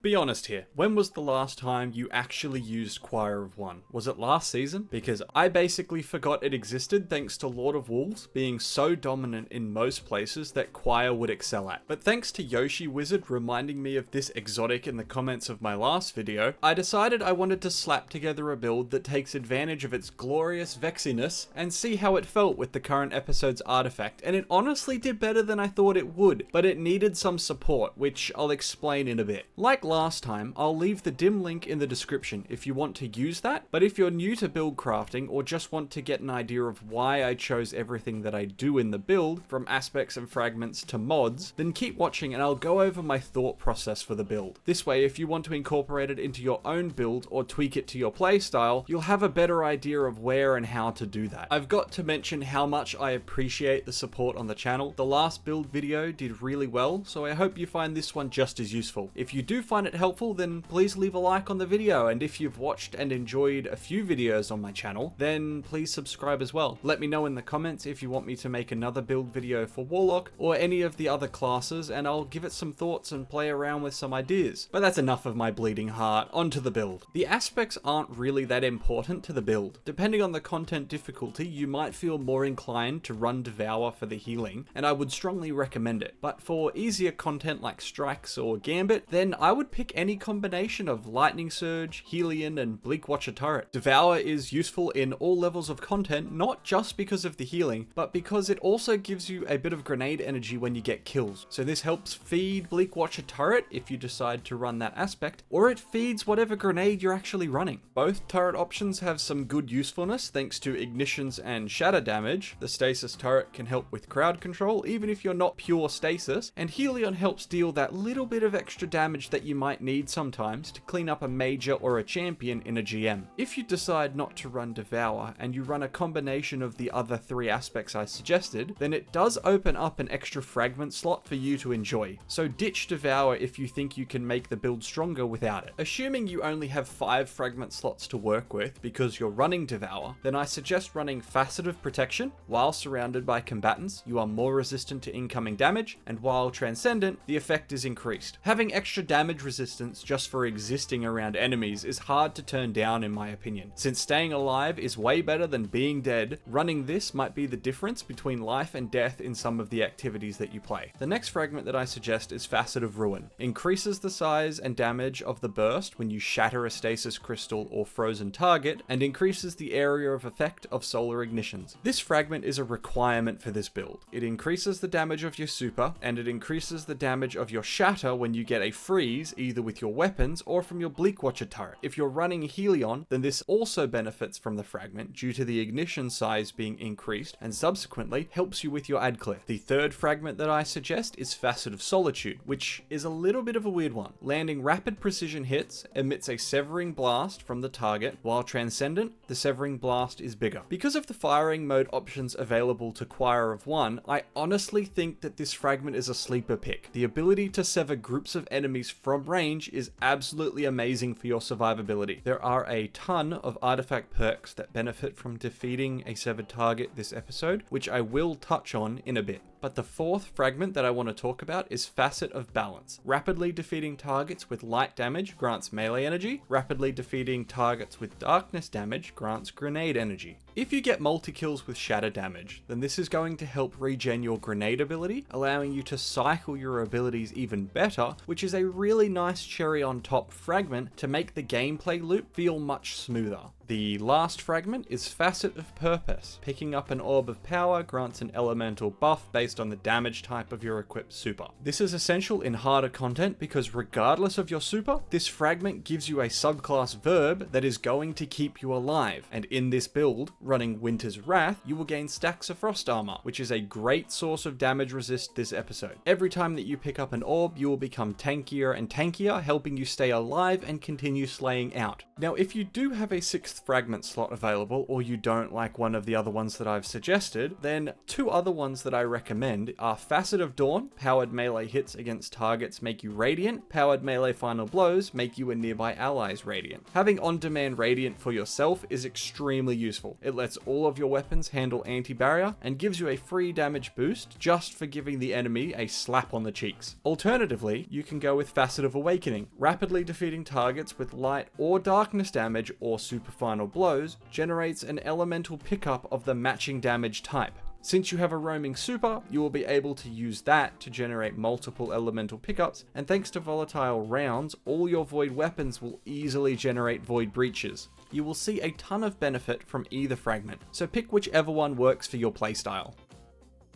Be honest here, when was the last time you actually used Choir of One? Was it last season? Because I basically forgot it existed thanks to Lord of Wolves being so dominant in most places that Choir would excel at. But thanks to Yoshi Wizard reminding me of this exotic in the comments of my last video, I decided I wanted to slap together a build that takes advantage of its glorious vexiness and see how it felt with the current episode's artifact, and it honestly did better than I thought it would, but it needed some support, which I'll explain in a bit. Like last time, I'll leave the dim link in the description if you want to use that, but if you're new to build crafting or just want to get an idea of why I chose everything that I do in the build, from aspects and fragments to mods, then keep watching and I'll go over my thought process for the build. This way, if you want to incorporate it into your own build or tweak it to your playstyle, you'll have a better idea of where and how to do that. I've got to mention how much I appreciate the support on the channel. The last build video did really well, so I hope you find this one just as useful. If you do find it helpful, then please leave a like on the video, and if you've watched and enjoyed a few videos on my channel, then please subscribe as well. Let me know in the comments if you want me to make another build video for Warlock or any of the other classes, and I'll give it some thoughts and play around with some ideas. But that's enough of my bleeding heart, onto the build. The aspects aren't really that important to the build. Depending on the content difficulty, you might feel more inclined to run Devour for the healing, and I would strongly recommend it. But for easier content like Strikes or Gambit, then I would pick any combination of Lightning Surge, Helion, and Bleak Watcher Turret. Devour is useful in all levels of content, not just because of the healing, but because it also gives you a bit of grenade energy when you get kills. So this helps feed Bleak Watcher Turret if you decide to run that aspect, or it feeds whatever grenade you're actually running. Both turret options have some good usefulness thanks to ignitions and shatter damage. The Stasis turret can help with crowd control even if you're not pure stasis, and Helion helps deal that little bit of extra damage that you might need sometimes to clean up a major or a champion in a GM. If you decide not to run Devour and you run a combination of the other three aspects I suggested, then it does open up an extra fragment slot for you to enjoy. So ditch Devour if you think you can make the build stronger without it. Assuming you only have 5 fragment slots to work with because you're running Devour, then I suggest running Facet of Protection. While surrounded by combatants, you are more resistant to incoming damage, and while Transcendent, the effect is increased. Having extra damage resistance just for existing around enemies is hard to turn down in my opinion. Since staying alive is way better than being dead, running this might be the difference between life and death in some of the activities that you play. The next fragment that I suggest is Facet of Ruin. Increases the size and damage of the burst when you shatter a stasis crystal or frozen target, and increases the area of effect of solar ignitions. This fragment is a requirement for this build. It increases the damage of your super, and it increases the damage of your shatter when you get a freeze either with your weapons or from your Bleak Watcher turret. If you're running Helion, then this also benefits from the fragment due to the ignition size being increased, and subsequently helps you with your ad cliff. The third fragment that I suggest is Facet of Solitude, which is a little bit of a weird one. Landing rapid precision hits emits a severing blast from the target, while Transcendent, the severing blast is bigger. Because of the firing mode options available to Choir of One, I honestly think that this fragment is a sleeper pick. The ability to sever groups of enemies from range is absolutely amazing for your survivability. There are a ton of artifact perks that benefit from defeating a severed target this episode, which I will touch on in a bit. But the fourth fragment that I want to talk about is Facet of Balance. Rapidly defeating targets with light damage grants melee energy. Rapidly defeating targets with darkness damage grants grenade energy. If you get multi-kills with shatter damage, then this is going to help regen your grenade ability, allowing you to cycle your abilities even better, which is a really nice cherry on top fragment to make the gameplay loop feel much smoother. The last fragment is Facet of Purpose. Picking up an Orb of Power grants an elemental buff based on the damage type of your equipped super. This is essential in harder content because regardless of your super, this fragment gives you a subclass verb that is going to keep you alive, and in this build, running Winter's Wrath, you will gain stacks of Frost Armor, which is a great source of damage resist this episode. Every time that you pick up an orb, you will become tankier and tankier, helping you stay alive and continue slaying out. Now, if you do have a 6th 6th fragment slot available, or you don't like one of the other ones that I've suggested, then 2 other ones that I recommend are Facet of Dawn. Powered melee hits against targets make you radiant. Powered melee final blows make you and nearby allies radiant. Having on-demand radiant for yourself is extremely useful. It lets all of your weapons handle anti-barrier and gives you a free damage boost just for giving the enemy a slap on the cheeks. Alternatively, you can go with Facet of Awakening. Rapidly defeating targets with light or darkness damage or super final blows generates an elemental pickup of the matching damage type. Since you have a roaming super, you will be able to use that to generate multiple elemental pickups, and thanks to volatile rounds, all your void weapons will easily generate void breaches. You will see a ton of benefit from either fragment, so pick whichever one works for your playstyle.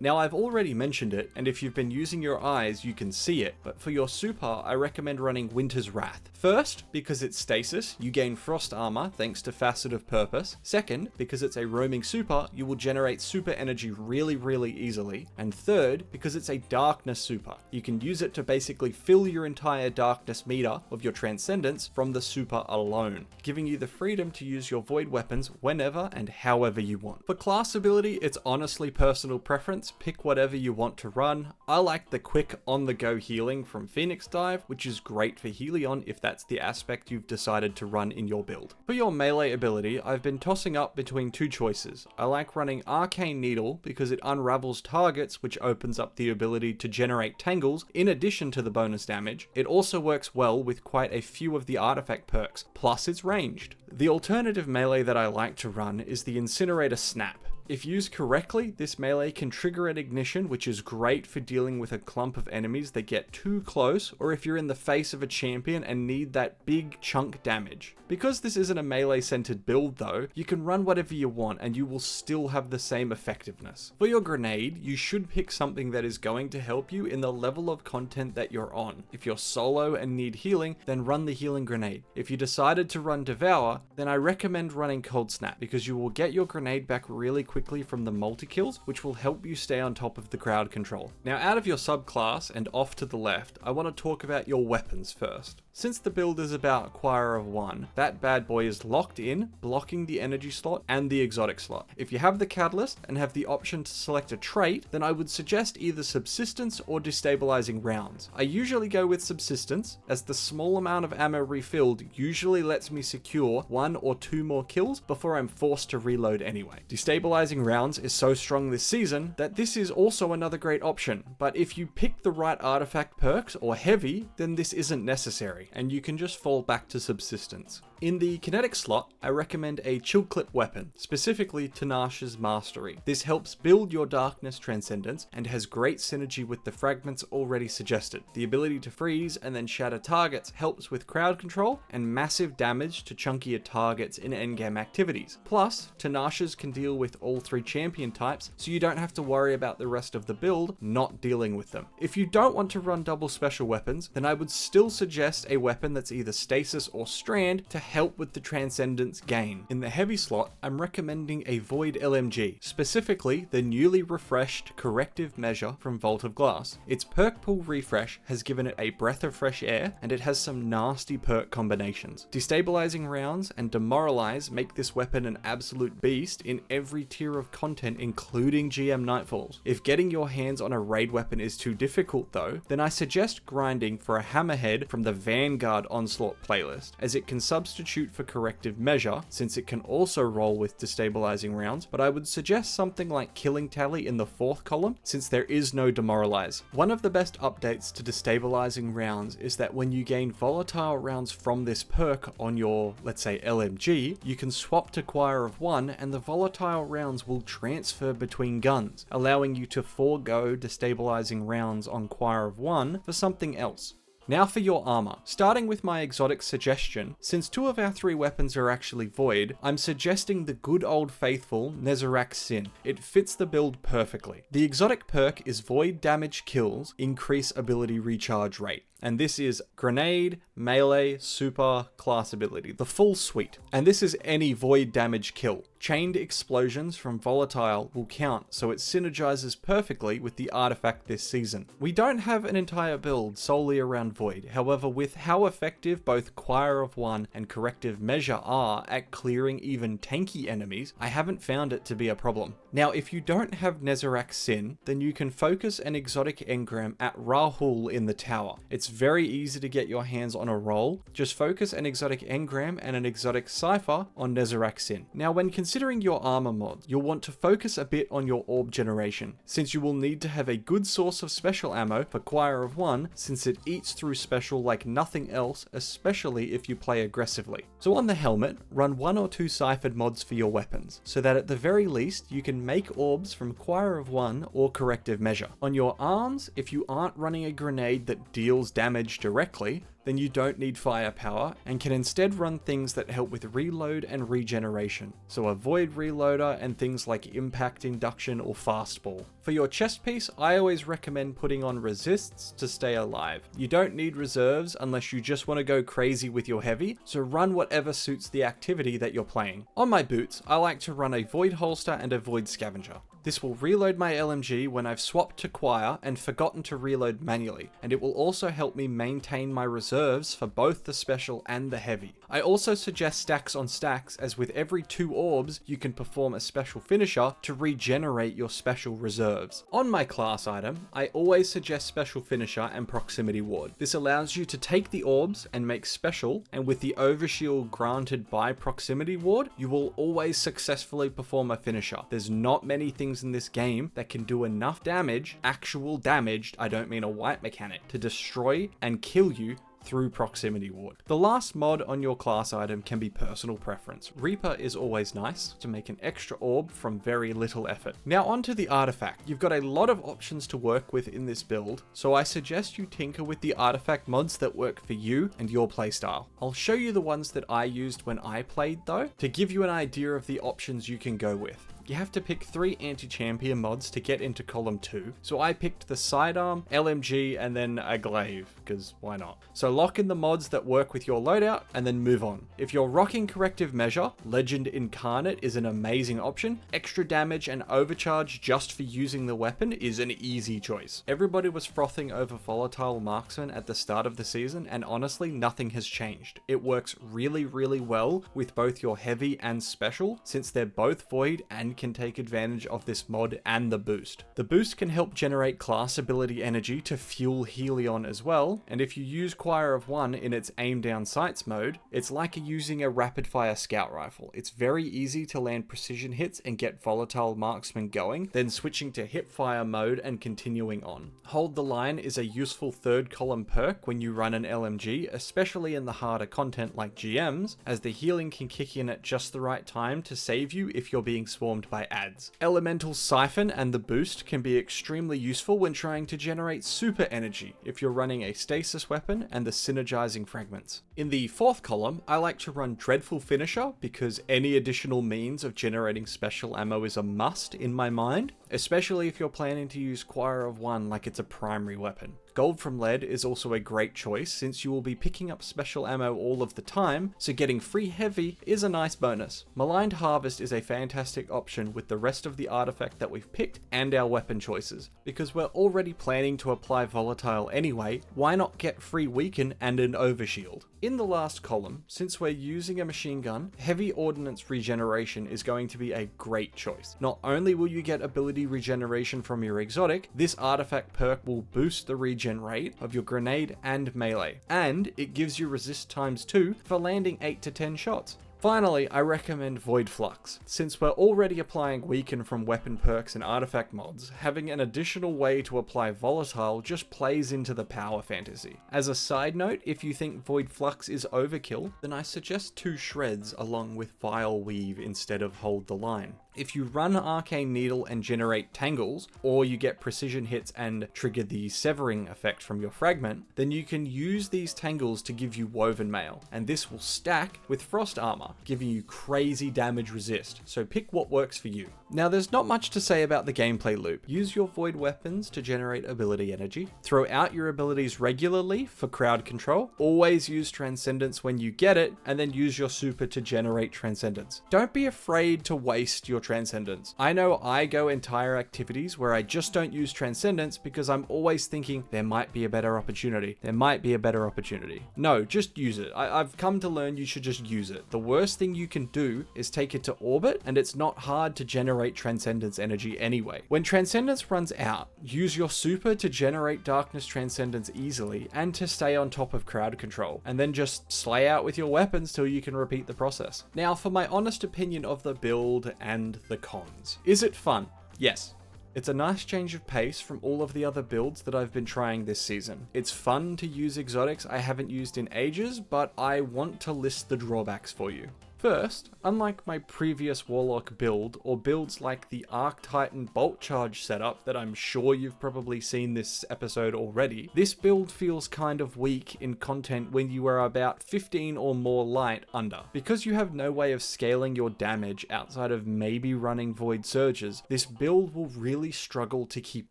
Now, I've already mentioned it, and if you've been using your eyes, you can see it, but for your super, I recommend running Winter's Wrath. First, because it's stasis, you gain frost armor thanks to Facet of Purpose. Second, because it's a roaming super, you will generate super energy really easily. And third, because it's a darkness super. You can use it to basically fill your entire darkness meter of your transcendence from the super alone, giving you the freedom to use your void weapons whenever and however you want. For class ability, it's honestly personal preference. Pick whatever you want to run. I like the quick on-the-go healing from Phoenix Dive, which is great for Helion if that's the aspect you've decided to run in your build. For your melee ability, I've been tossing up between 2 choices. I like running Arcane Needle because it unravels targets, which opens up the ability to generate tangles in addition to the bonus damage. It also works well with quite a few of the artifact perks, plus it's ranged. The alternative melee that I like to run is the Incinerator Snap. If used correctly, this melee can trigger an ignition, which is great for dealing with a clump of enemies that get too close, or if you're in the face of a champion and need that big chunk damage. Because this isn't a melee centered build though, you can run whatever you want and you will still have the same effectiveness. For your grenade, you should pick something that is going to help you in the level of content that you're on. If you're solo and need healing, then run the healing grenade. If you decided to run Devour, then I recommend running Cold Snap because you will get your grenade back really quickly from the multi-kills, which will help you stay on top of the crowd control. Now, out of your subclass and off to the left, I want to talk about your weapons first. Since the build is about Choir of One, that bad boy is locked in, blocking the energy slot and the exotic slot. If you have the catalyst and have the option to select a trait, then I would suggest either subsistence or destabilizing rounds. I usually go with subsistence, as the small amount of ammo refilled usually lets me secure 1 or 2 more kills before I'm forced to reload anyway. Destabilizing rounds is so strong this season that this is also another great option, but if you pick the right artifact perks or heavy, then this isn't necessary, and you can just fall back to subsistence. In the kinetic slot, I recommend a chill clip weapon, specifically Tinasha's Mastery. This helps build your darkness transcendence and has great synergy with the fragments already suggested. The ability to freeze and then shatter targets helps with crowd control and massive damage to chunkier targets in endgame activities. Plus, Tinasha's can deal with all 3 champion types, so you don't have to worry about the rest of the build not dealing with them. If you don't want to run double special weapons, then I would still suggest a weapon that's either stasis or strand to help with the transcendence gain. In the heavy slot, I'm recommending a Void LMG, specifically the newly refreshed Corrective measure from Vault of Glass. Its perk pool refresh has given it a breath of fresh air, and it has some nasty perk combinations. Destabilizing rounds and demoralize make this weapon an absolute beast in every tier of content, including GM Nightfalls. If getting your hands on a raid weapon is too difficult though, then I suggest grinding for a Hammerhead from the Vanguard Onslaught playlist, as it can substitute for Corrective measure, since it can also roll with destabilizing rounds, but I would suggest something like Killing Tally in the 4th column, since there is no demoralize. One of the best updates to destabilizing rounds is that when you gain volatile rounds from this perk on your, let's say, LMG, you can swap to Choir of One and the volatile rounds will transfer between guns, allowing you to forego destabilizing rounds on Choir of One for something else. Now for your armor. Starting with my exotic suggestion, since 2 of our 3 weapons are actually void, I'm suggesting the good old faithful Nezarec Sin. It fits the build perfectly. The exotic perk is void damage kills, increase ability recharge rate. and this is grenade, melee, super, class ability, the full suite. And this is any void damage kill. Chained explosions from volatile will count, so it synergizes perfectly with the artifact this season. We don't have an entire build solely around void, however with how effective both Choir of One and Corrective Measure are at clearing even tanky enemies, I haven't found it to be a problem. Now if you don't have Nezarec Sin, then you can focus an exotic engram at Rahul in the tower. It's very easy to get your hands on a roll, just focus an exotic engram and an exotic cipher on Nezarec Sin. Now when considering your armor mod, you'll want to focus a bit on your orb generation, since you will need to have a good source of special ammo for Choir of One, since it eats through special like nothing else, especially if you play aggressively. So on the helmet, run 1 or 2 ciphered mods for your weapons, so that at the very least you can make orbs from Choir of One or Corrective Measure. On your arms, if you aren't running a grenade that deals damage directly, then you don't need firepower and can instead run things that help with reload and regeneration, so a void reloader and things like impact induction or fastball. For your chest piece, I always recommend putting on resists to stay alive. You don't need reserves unless you just want to go crazy with your heavy, so run whatever suits the activity that you're playing. On my boots, I like to run a void holster and a void scavenger. This will reload my LMG when I've swapped to Choir and forgotten to reload manually, and it will also help me maintain my reserves for both the special and the heavy. I also suggest stacks on stacks, as with every 2 orbs you can perform a special finisher to regenerate your special reserves. On my class item, I always suggest special finisher and proximity ward. This allows you to take the orbs and make special, and with the overshield granted by proximity ward, you will always successfully perform a finisher. There's not many things in this game that can do enough damage, actual damage, I don't mean a white mechanic, to destroy and kill you through proximity ward. The last mod on your class item can be personal preference. Reaper is always nice to make an extra orb from very little effort. Now onto the artifact. You've got a lot of options to work with in this build, so I suggest you tinker with the artifact mods that work for you and your playstyle. I'll show you the ones that I used when I played though, to give you an idea of the options you can go with. You have to pick 3 anti-champion mods to get into column 2, so I picked the sidearm, LMG, and then a glaive, because why not? So lock in the mods that work with your loadout, and then move on. If you're rocking Corrective Measure, Legend Incarnate is an amazing option. Extra damage and overcharge just for using the weapon is an easy choice. Everybody was frothing over Volatile Marksman at the start of the season, and honestly, nothing has changed. It works really, really well with both your heavy and special, since they're both void and can take advantage of this mod and the boost. The boost can help generate class ability energy to fuel Helion as well, and if you use Choir of One in its aim down sights mode, it's like using a rapid fire scout rifle. It's very easy to land precision hits and get Volatile Marksman going, then switching to hip fire mode and continuing on. Hold the Line is a useful 3rd column perk when you run an LMG, especially in the harder content like GMs, as the healing can kick in at just the right time to save you if you're being swarmed by ads. Elemental Siphon and the boost can be extremely useful when trying to generate super energy if you're running a stasis weapon and the synergizing fragments. In the 4th column, I like to run Dreadful Finisher because any additional means of generating special ammo is a must in my mind, especially if you're planning to use Choir of One like it's a primary weapon. Gold from Lead is also a great choice since you will be picking up special ammo all of the time, so getting free heavy is a nice bonus. Maligned Harvest is a fantastic option with the rest of the artifact that we've picked and our weapon choices. Because we're already planning to apply Volatile anyway, why not get free Weaken and an Overshield? In the last column, since we're using a machine gun, Heavy Ordnance Regeneration is going to be a great choice. Not only will you get ability regeneration from your exotic, this artifact perk will boost the regen rate of your grenade and melee, and it gives you resist ×2 for landing 8 to 10 shots. Finally, I recommend Void Flux. Since we're already applying Weaken from weapon perks and artifact mods, having an additional way to apply Volatile just plays into the power fantasy. As a side note, if you think Void Flux is overkill, then I suggest 2 shreds along with Vile Weave instead of Hold the Line. If you run Arcane Needle and generate tangles, or you get precision hits and trigger the severing effect from your fragment, then you can use these tangles to give you woven mail, and this will stack with frost armor, giving you crazy damage resist, so pick what works for you. Now there's not much to say about the gameplay loop. Use your void weapons to generate ability energy, throw out your abilities regularly for crowd control, always use Transcendence when you get it, and then use your super to generate Transcendence. Don't be afraid to waste your Transcendence. I know I go entire activities where I just don't use Transcendence because I'm always thinking there might be a better opportunity. There might be a better opportunity. No, just use it. I've come to learn you should just use it. The worst thing you can do is take it to orbit, and it's not hard to generate Transcendence energy anyway. When Transcendence runs out, use your super to generate Darkness Transcendence easily and to stay on top of crowd control, and then just slay out with your weapons till you can repeat the process. Now for my honest opinion of the build and the cons. Is it fun? Yes. It's a nice change of pace from all of the other builds that I've been trying this season. It's fun to use exotics I haven't used in ages, but I want to list the drawbacks for you. First, unlike my previous Warlock build, or builds like the Arc Titan Bolt Charge setup that I'm sure you've probably seen this episode already, this build feels kind of weak in content when you are about 15 or more light under. Because you have no way of scaling your damage outside of maybe running Void Surges, this build will really struggle to keep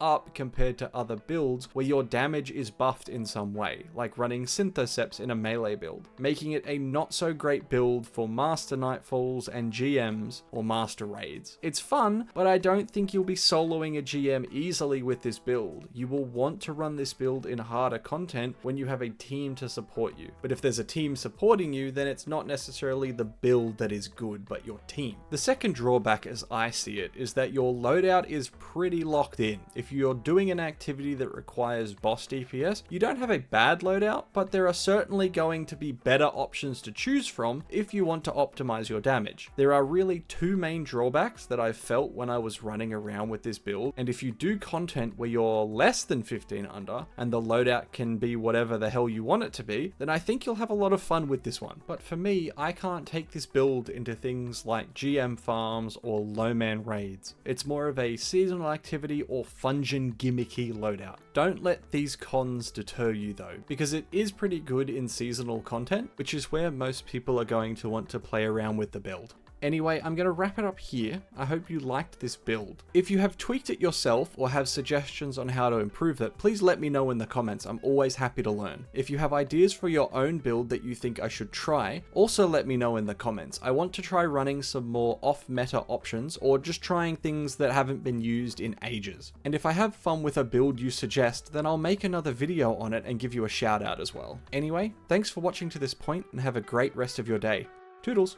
up compared to other builds where your damage is buffed in some way, like running Synthoceps in a melee build, making it a not so great build for Master Nightfalls and GMs or Master Raids. It's fun, but I don't think you'll be soloing a GM easily with this build. You will want to run this build in harder content when you have a team to support you. But if there's a team supporting you, then it's not necessarily the build that is good, but your team. The second drawback as I see it is that your loadout is pretty locked in. If you're doing an activity that requires boss DPS, you don't have a bad loadout, but there are certainly going to be better options to choose from if you want to optimize your damage. There are really two main drawbacks that I felt when I was running around with this build, and if you do content where you're less than 15 under and the loadout can be whatever the hell you want it to be, then I think you'll have a lot of fun with this one. But for me, I can't take this build into things like GM farms or low man raids. It's more of a seasonal activity or fungin gimmicky loadout. Don't let these cons deter you though, because it is pretty good in seasonal content, which is where most people are going to want to play around with the build. Anyway, I'm going to wrap it up here. I hope you liked this build. If you have tweaked it yourself or have suggestions on how to improve it, please let me know in the comments. I'm always happy to learn. If you have ideas for your own build that you think I should try, also let me know in the comments. I want to try running some more off-meta options or just trying things that haven't been used in ages. And if I have fun with a build you suggest, then I'll make another video on it and give you a shout out as well. Anyway, thanks for watching to this point and have a great rest of your day. Toodles!